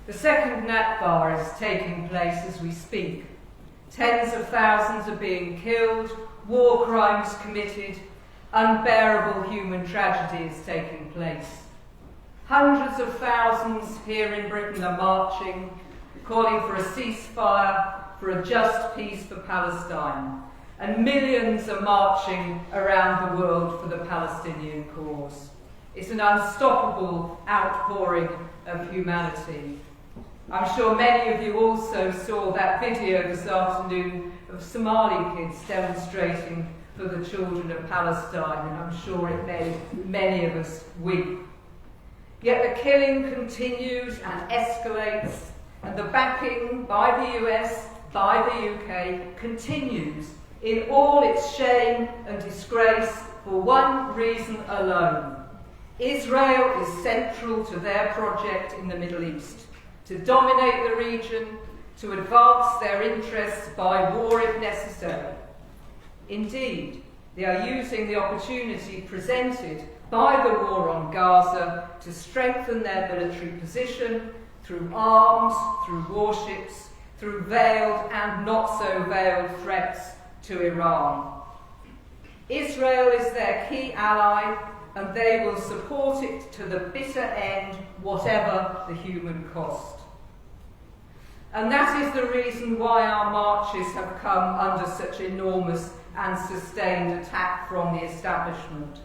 The second Nakba is taking place as we speak. Tens of thousands are being killed, war crimes committed, unbearable human tragedy is taking place. Hundreds of thousands here in Britain are marching, calling for a ceasefire, for a just peace for Palestine. And millions are marching around the world for the Palestinian cause. It's an unstoppable outpouring of humanity. I'm sure many of you also saw that video this afternoon of Somali kids demonstrating for the children of Palestine, and I'm sure it made many of us weep. Yet the killing continues and escalates, and the backing by the US, by the UK, continues in all its shame and disgrace for one reason alone. Israel is central to their project in the Middle East, to dominate the region, to advance their interests by war if necessary. Indeed, they are using the opportunity presented by the war on Gaza to strengthen their military position through arms, through warships, through veiled and not so veiled threats to Iran. Israel is their key ally, and they will support it to the bitter end, whatever the human cost. And that is the reason why our marches have come under such enormous and sustained attack from the establishment.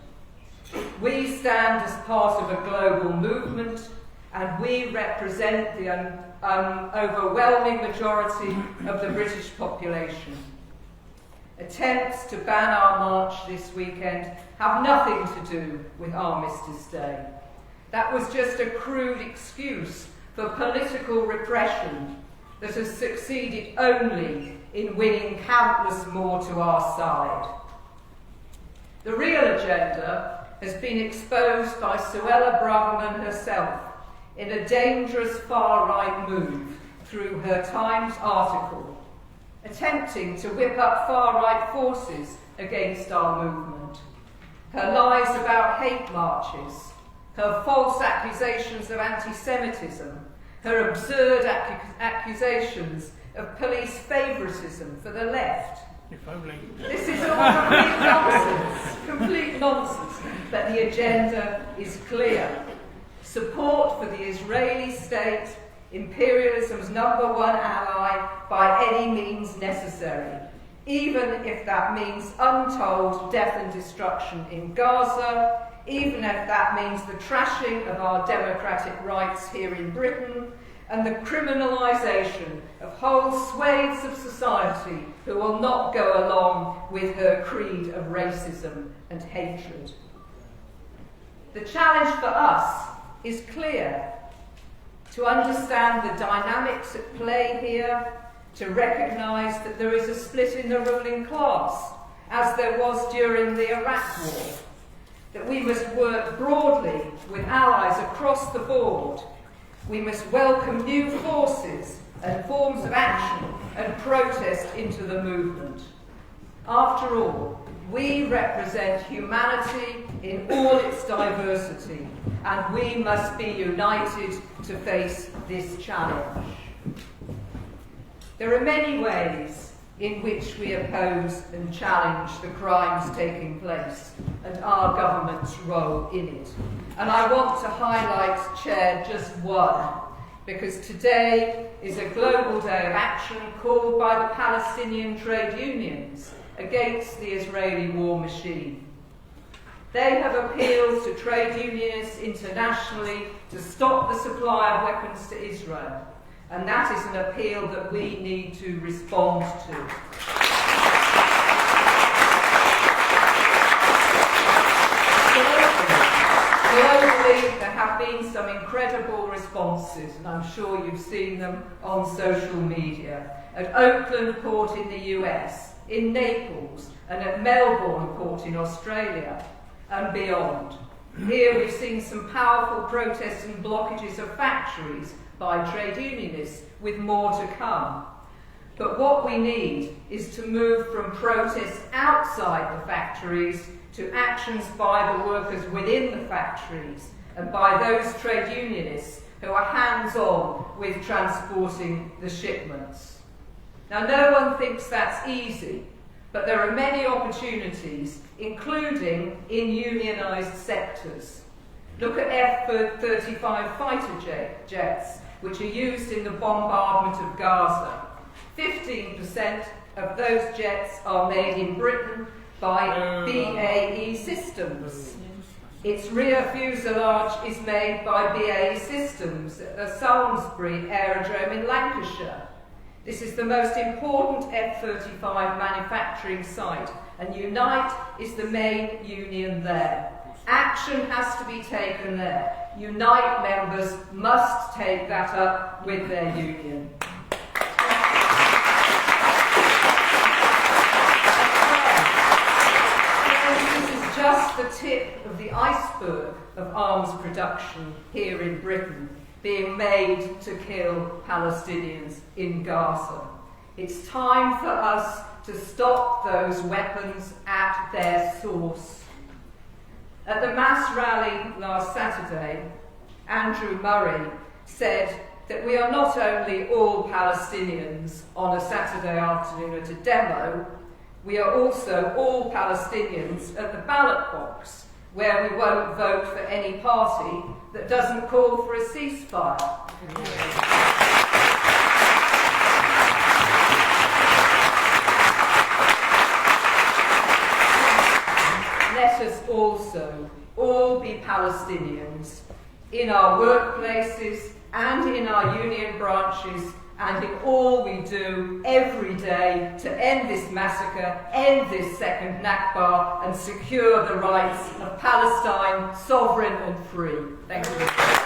We stand as part of a global movement, and we represent the overwhelming majority of the British population. Attempts to ban our march this weekend have nothing to do with Armistice Day. That was just a crude excuse for political repression that has succeeded only in winning countless more to our side. The real agenda has been exposed by Suella Braverman herself in a dangerous far-right move through her Times article, attempting to whip up far-right forces against our movement. Her lies about hate marches, her false accusations of anti-Semitism, her absurd accusations of police favouritism for the left. If only. This is all complete nonsense, but the agenda is clear. Support for the Israeli state, imperialism's number one ally, by any means necessary, even if that means untold death and destruction in Gaza, even if that means the trashing of our democratic rights here in Britain, and the criminalisation of whole swathes of society who will not go along with her creed of racism and hatred. The challenge for us is clear: to understand the dynamics at play here, to recognise that there is a split in the ruling class, as there was during the Iraq War, that we must work broadly with allies across the board. We must welcome new forces and forms of action and protest into the movement. After all, we represent humanity in all its diversity, and we must be united to face this challenge. There are many ways in which we oppose and challenge the crimes taking place and our government's role in it. And I want to highlight, Chair, just one, because today is a global day of action called by the Palestinian trade unions against the Israeli war machine. They have appealed to trade unionists internationally to stop the supply of weapons to Israel, and that is an appeal that we need to respond to. Globally, there have been some incredible responses, and I'm sure you've seen them on social media. At Oakland Port in the US, in Naples, and at Melbourne Port in Australia, and beyond. Here we've seen some powerful protests and blockages of factories by trade unionists, with more to come. But what we need is to move from protests outside the factories to actions by the workers within the factories and by those trade unionists who are hands-on with transporting the shipments. Now, no one thinks that's easy, but there are many opportunities, including in unionised sectors. Look at F-35 fighter jets, which are used in the bombardment of Gaza. 15% of those jets are made in Britain by BAE Systems. Its rear fuselage is made by BAE Systems at the Salisbury Aerodrome in Lancashire. This is the most important F-35 manufacturing site, and Unite is the main union there. Action has to be taken there. Unite members must take that up with their union. Just the tip of the iceberg of arms production here in Britain being made to kill Palestinians in Gaza. It's time for us to stop those weapons at their source. At the mass rally last Saturday, Andrew Murray said that we are not only all Palestinians on a Saturday afternoon at a demo, we are also all Palestinians at the ballot box, where we won't vote for any party that doesn't call for a ceasefire. Let us also all be Palestinians in our workplaces and in our union branches and in all we do every day to end this massacre, end this second Nakba, and secure the rights of Palestine, sovereign and free. Thank you.